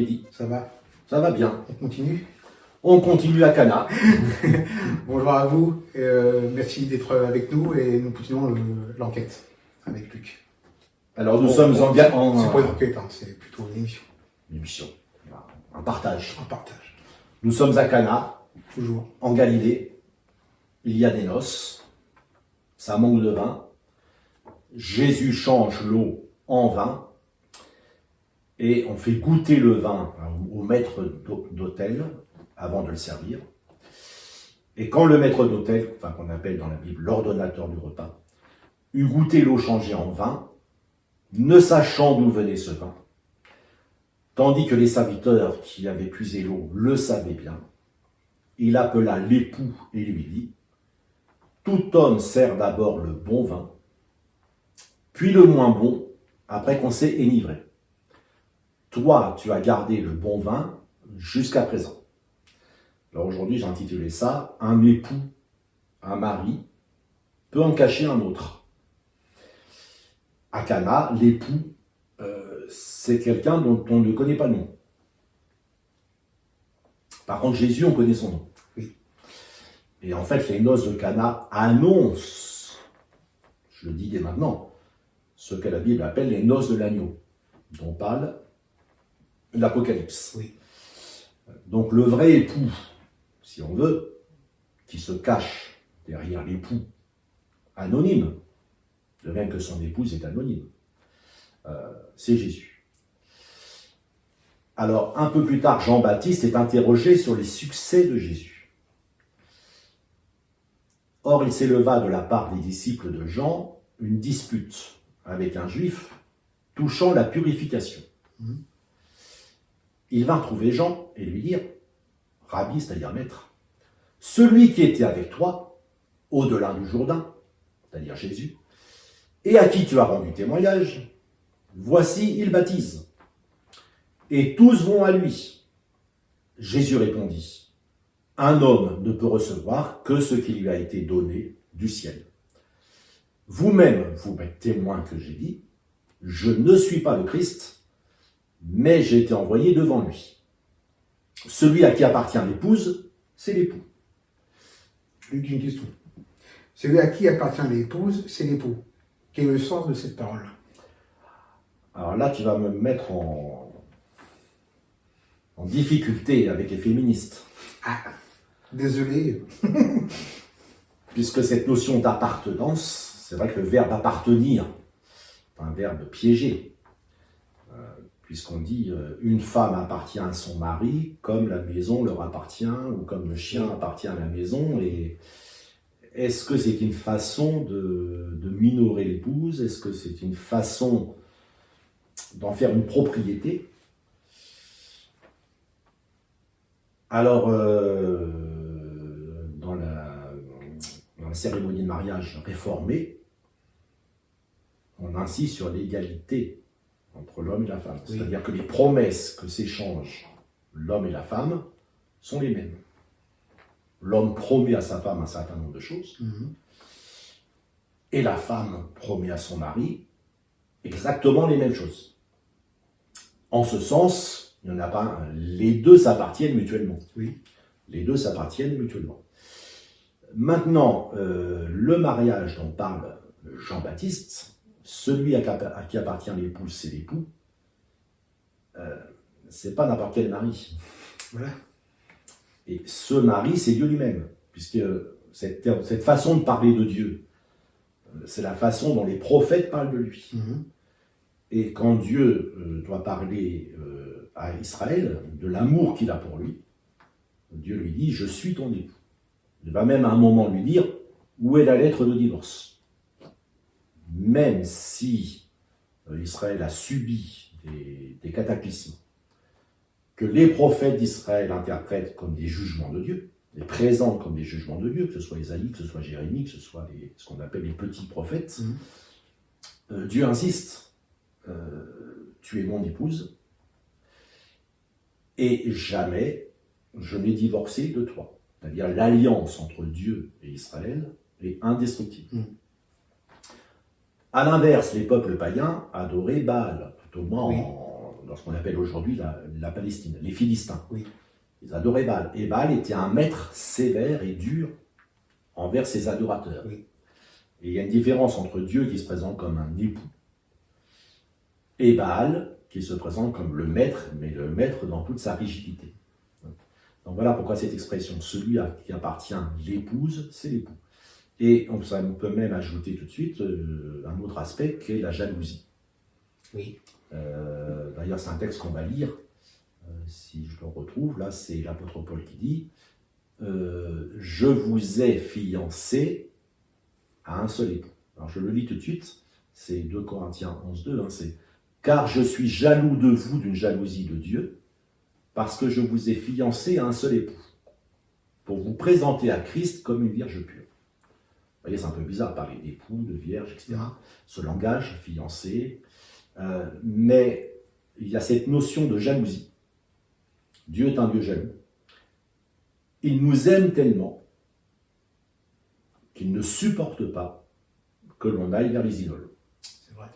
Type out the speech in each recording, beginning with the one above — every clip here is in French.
Mehdi. Ça va? Ça va bien. On continue? On continue à Cana. Bonjour à vous, merci d'être avec nous et nous continuons l'enquête avec Luc. Alors nous sommes en C'est pas une enquête, hein, c'est plutôt une émission. Une émission. Un partage. Un partage. Nous sommes à Cana, Toujours. en Galilée. Il y a des noces. Ça manque de vin. Jésus change l'eau en vin. Et on fait goûter le vin au maître d'hôtel avant de le servir. Et quand le maître d'hôtel, enfin qu'on appelle dans la Bible l'ordonnateur du repas, eut goûté l'eau changée en vin, ne sachant d'où venait ce vin, tandis que les serviteurs qui avaient puisé l'eau le savaient bien, il appela l'époux et lui dit : tout homme sert d'abord le bon vin, puis le moins bon, après qu'on s'est enivré. Toi, tu as gardé le bon vin jusqu'à présent. Alors aujourd'hui, j'ai intitulé ça « Un époux, un mari, peut en cacher un autre ». À Cana, l'époux, c'est quelqu'un dont on ne connaît pas le nom. Par contre, Jésus, on connaît son nom. Oui. Et en fait, les noces de Cana annoncent, je le dis dès maintenant, ce que la Bible appelle les noces de l'agneau, dont parle l'Apocalypse. Oui. Donc le vrai époux, si on veut, qui se cache derrière l'époux anonyme, de même que son épouse est anonyme, c'est Jésus. Alors un peu plus tard, Jean-Baptiste est interrogé sur les succès de Jésus. Or il s'éleva de la part des disciples de Jean une dispute avec un juif touchant la purification. Il vint trouver Jean et lui dire : Rabbi, c'est-à-dire maître, celui qui était avec toi, au-delà du Jourdain, c'est-à-dire Jésus, et à qui tu as rendu témoignage, voici, il baptise. Et tous vont à lui. Jésus répondit : un homme ne peut recevoir que ce qui lui a été donné du ciel. Vous-même, vous m'êtes témoin que j'ai dit : je ne suis pas le Christ, mais j'ai été envoyé devant lui. Celui à qui appartient l'épouse, c'est l'époux. Luc, une question. Celui à qui appartient l'épouse, c'est l'époux. Quel est le sens de cette parole? Alors là, tu vas me mettre en difficulté avec les féministes. Ah, désolé. Puisque cette notion d'appartenance, c'est vrai que le verbe appartenir est un verbe piégé. Puisqu'on dit une femme appartient à son mari comme la maison leur appartient ou comme le chien appartient à la maison. Et est-ce que c'est une façon de minorer l'épouse? Est-ce que c'est une façon d'en faire une propriété? Alors, dans la cérémonie de mariage réformée, on insiste sur l'égalité entre l'homme et la femme. Oui. C'est-à-dire que les promesses que s'échangent l'homme et la femme sont les mêmes. L'homme promet à sa femme un certain nombre de choses, et la femme promet à son mari exactement les mêmes choses. En ce sens, il n'y en a pas un. Les deux s'appartiennent mutuellement. Oui. Les deux s'appartiennent mutuellement. Maintenant, le mariage dont parle Jean-Baptiste, celui à qui appartient l'épouse, c'est l'époux. C'est pas n'importe quel mari. Voilà. Et ce mari, c'est Dieu lui-même, puisque cette façon de parler de Dieu, c'est la façon dont les prophètes parlent de lui. Et quand Dieu doit parler à Israël de l'amour qu'il a pour lui, Dieu lui dit : je suis ton époux. Il va même à un moment lui dire : où est la lettre de divorce ? Même si Israël a subi des cataclysmes que les prophètes d'Israël interprètent comme des jugements de Dieu, les présentent comme des jugements de Dieu, que ce soit Ésaïe, que ce soit Jérémie, que ce soit ce qu'on appelle les petits prophètes, Dieu insiste : tu es mon épouse, et jamais je n'ai divorcé de toi. C'est-à-dire l'alliance entre Dieu et Israël est indestructible. À l'inverse, les peuples païens adoraient Baal, tout au moins dans ce qu'on appelle aujourd'hui la Palestine, les Philistins. Oui. Ils adoraient Baal. Et Baal était un maître sévère et dur envers ses adorateurs. Oui. Et il y a une différence entre Dieu qui se présente comme un époux et Baal qui se présente comme le maître, mais le maître dans toute sa rigidité. Donc voilà pourquoi cette expression, celui à qui appartient l'épouse, c'est l'époux. Et on peut même ajouter tout de suite un autre aspect qui est la jalousie. Oui. D'ailleurs, c'est un texte qu'on va lire, si je le retrouve, là c'est l'apôtre Paul qui dit je vous ai fiancé à un seul époux. Alors je le lis tout de suite, c'est 2 Corinthiens 11, 2, c'est « Car je suis jaloux de vous d'une jalousie de Dieu, parce que je vous ai fiancé à un seul époux, pour vous présenter à Christ comme une vierge pure. » Vous voyez, c'est un peu bizarre de parler d'époux, de vierge, etc. Ce langage, fiancé, mais il y a cette notion de jalousie. Dieu est un Dieu jaloux. Il nous aime tellement qu'il ne supporte pas que l'on aille vers les idoles. C'est vrai.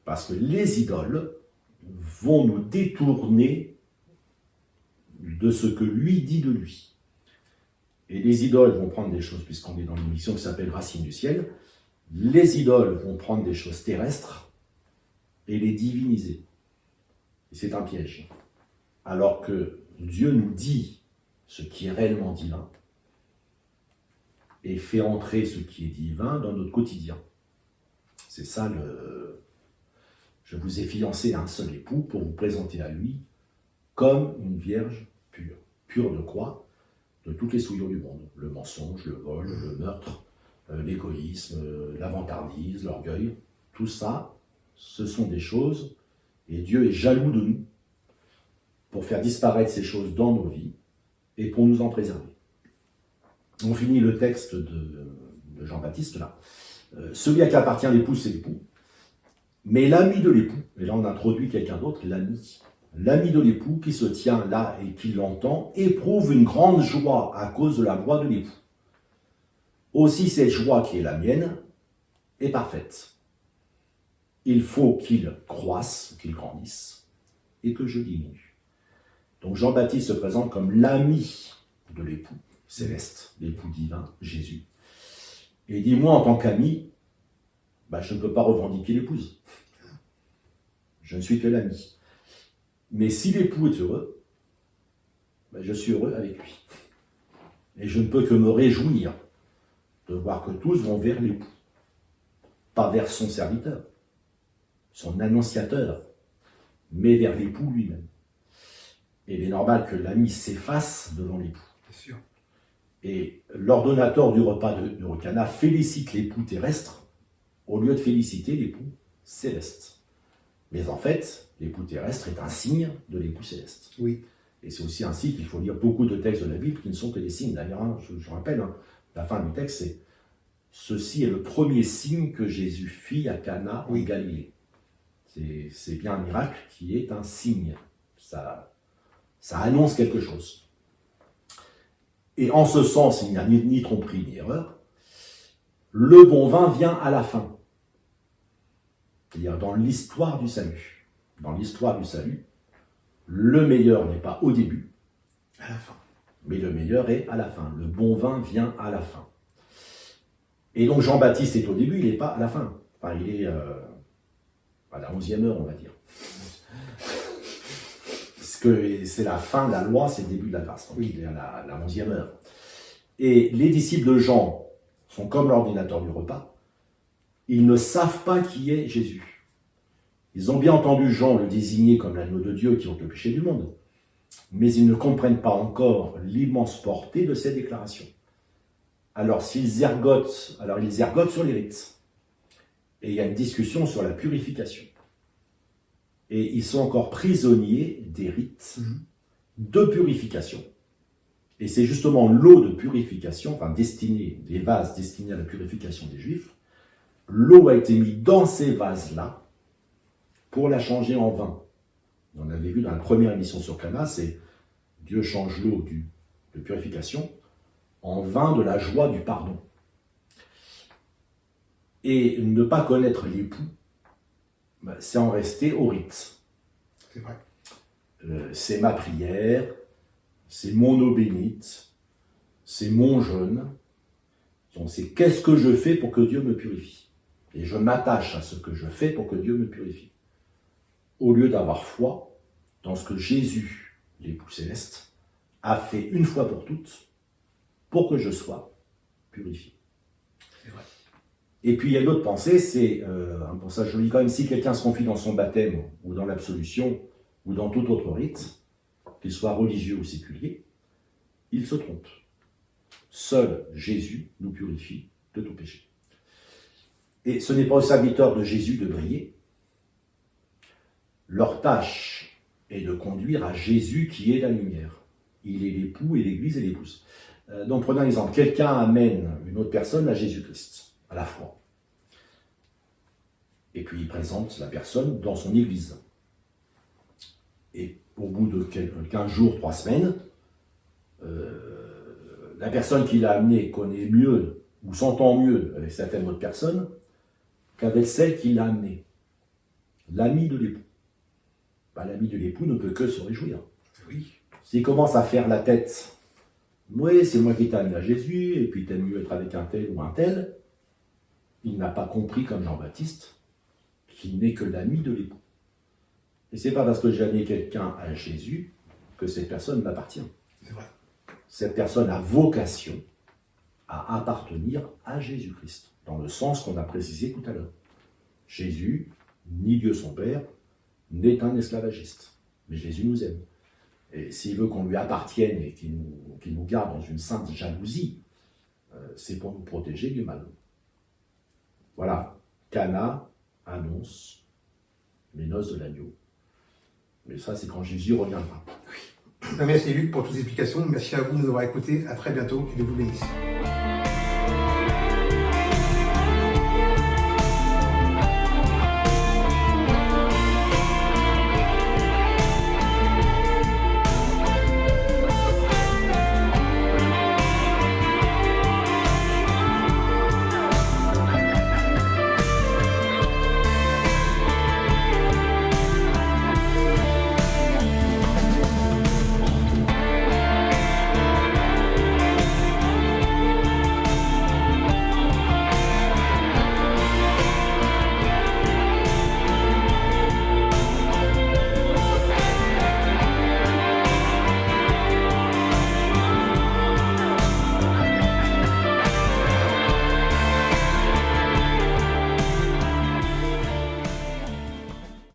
Parce que les idoles vont nous détourner de ce que lui dit de lui. Et les idoles vont prendre des choses, puisqu'on est dans une mission qui s'appelle Racines du ciel, les idoles vont prendre des choses terrestres et les diviniser. Et c'est un piège. Alors que Dieu nous dit ce qui est réellement divin et fait entrer ce qui est divin dans notre quotidien. C'est ça le... Je vous ai fiancé à un seul époux pour vous présenter à lui comme une vierge pure. Pure de quoi? De toutes les souillures du monde. Le mensonge, le vol, le meurtre, l'égoïsme, la vantardise, l'orgueil. Tout ça, ce sont des choses, et Dieu est jaloux de nous pour faire disparaître ces choses dans nos vies et pour nous en préserver. On finit le texte de Jean-Baptiste là. Celui à qui appartient l'époux, c'est l'époux. Mais l'ami de l'époux, et là on introduit quelqu'un d'autre, l'ami. L'ami de l'époux qui se tient là et qui l'entend éprouve une grande joie à cause de la voix de l'époux. Aussi cette joie qui est la mienne est parfaite. Il faut qu'il croisse, qu'il grandisse, et que je diminue. Donc Jean-Baptiste se présente comme l'ami de l'époux céleste, l'époux divin, Jésus. Et il dit, moi en tant qu'ami, je ne peux pas revendiquer l'épouse. Je ne suis que l'ami. Mais si l'époux est heureux, je suis heureux avec lui. Et je ne peux que me réjouir de voir que tous vont vers l'époux, pas vers son serviteur, son annonciateur, mais vers l'époux lui-même. Et il est normal que l'ami s'efface devant l'époux. Bien sûr. Et l'ordonnateur du repas de Cana félicite l'époux terrestre au lieu de féliciter l'époux céleste. Mais en fait, l'époux terrestre est un signe de l'époux céleste. Oui. Et c'est aussi ainsi qu'il faut lire beaucoup de textes de la Bible qui ne sont que des signes. D'ailleurs, je rappelle, la fin du texte, c'est « Ceci est le premier signe que Jésus fit à Cana en Galilée ». C'est bien un miracle qui est un signe. Ça annonce quelque chose. Et en ce sens, il n'y a ni tromperie ni erreur. Le bon vin vient à la fin. C'est-à-dire dans l'histoire du salut. Dans l'histoire du salut, le meilleur n'est pas au début, à la fin. Mais le meilleur est à la fin. Le bon vin vient à la fin. Et donc Jean-Baptiste est au début, il n'est pas à la fin. Enfin, il est à la 11e heure, on va dire. Parce que c'est la fin de la loi, c'est le début de la grâce. Donc il est à la 11e heure. Et les disciples de Jean sont comme l'ordinateur du repas. Ils ne savent pas qui est Jésus. Ils ont bien entendu Jean le désigner comme l'agneau de Dieu qui ôte le péché du monde. Mais ils ne comprennent pas encore l'immense portée de ces déclarations. Alors ils ergotent sur les rites. Et il y a une discussion sur la purification. Et ils sont encore prisonniers des rites de purification. Et c'est justement l'eau de purification, les vases destinés à la purification des Juifs, l'eau a été mise dans ces vases-là pour la changer en vin. On avait vu dans la première émission sur Cana, c'est Dieu change l'eau de purification en vin de la joie du pardon. Et ne pas connaître l'époux, c'est en rester au rite. C'est vrai. C'est ma prière, c'est mon eau bénite, c'est mon jeûne. Donc c'est qu'est-ce que je fais pour que Dieu me purifie. Et je m'attache à ce que je fais pour que Dieu me purifie. Au lieu d'avoir foi dans ce que Jésus, l'époux céleste, a fait une fois pour toutes pour que je sois purifié. C'est vrai. Et puis il y a une autre pensée, c'est, pour ça je dis quand même, si quelqu'un se confie dans son baptême ou dans l'absolution ou dans tout autre rite, qu'il soit religieux ou séculier, il se trompe. Seul Jésus nous purifie de tout péché. Et ce n'est pas aux serviteurs de Jésus de briller. Leur tâche est de conduire à Jésus qui est la lumière. Il est l'époux et l'Église est l'épouse. Donc prenons un exemple. Quelqu'un amène une autre personne à Jésus-Christ, à la foi. Et puis il présente la personne dans son Église. Et au bout de 15 jours, 3 semaines, la personne qui l'a amené connaît mieux ou s'entend mieux avec certaines autres personnes qu'avec celle qui l'a amené. L'ami de l'époux. L'ami de l'époux ne peut que se réjouir. Oui. S'il commence à faire la tête, oui, c'est moi qui t'ai amené à Jésus, et puis t'aimes mieux être avec un tel ou un tel, il n'a pas compris, comme Jean-Baptiste, qu'il n'est que l'ami de l'époux. Et c'est pas parce que j'ai amené quelqu'un à Jésus que cette personne m'appartient. C'est vrai. Cette personne a vocation à appartenir à Jésus-Christ, dans le sens qu'on a précisé tout à l'heure. Jésus, ni Dieu son Père, n'est un esclavagiste. Mais Jésus nous aime. Et s'il veut qu'on lui appartienne et qu'il nous garde dans une sainte jalousie, c'est pour nous protéger du mal. Voilà, Cana annonce les noces de l'agneau. Mais ça, c'est quand Jésus reviendra. Merci Luc pour toutes les explications. Merci à vous de nous avoir écoutés. À très bientôt et de vous bénisse.